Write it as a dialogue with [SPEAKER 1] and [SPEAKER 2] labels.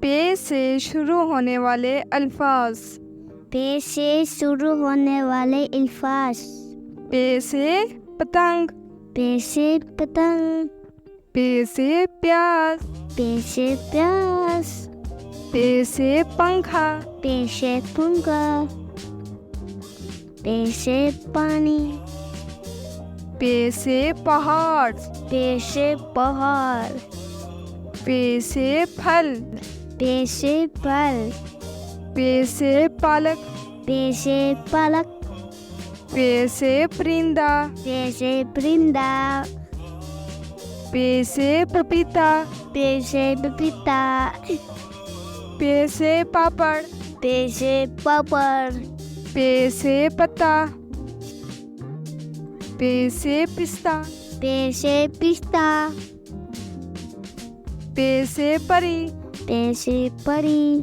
[SPEAKER 1] पे से शुरू होने वाले अल्फाज।
[SPEAKER 2] पे से शुरू होने वाले अल्फाज।
[SPEAKER 1] पे से पतंग।
[SPEAKER 2] पे से पतंग।
[SPEAKER 1] पे से प्याज।
[SPEAKER 2] पे से प्याज।
[SPEAKER 1] पे से पंखा।
[SPEAKER 2] पे से पंखा। पे से पानी।
[SPEAKER 1] पे से पहाड़।
[SPEAKER 2] पे से पहाड़।
[SPEAKER 1] पे से फल।
[SPEAKER 2] पे से फल।
[SPEAKER 1] पे से पालक।
[SPEAKER 2] पे से पालक।
[SPEAKER 1] पे से परिंदा।
[SPEAKER 2] पे से परिंदा।
[SPEAKER 1] पे से पपीता।
[SPEAKER 2] पे से पपीता।
[SPEAKER 1] पे से पापड़।
[SPEAKER 2] पे से पापड़।
[SPEAKER 1] पे से पत्ता। पे से पिस्ता।
[SPEAKER 2] पे से पिस्ता।
[SPEAKER 1] पे से परी।
[SPEAKER 2] पे से परी।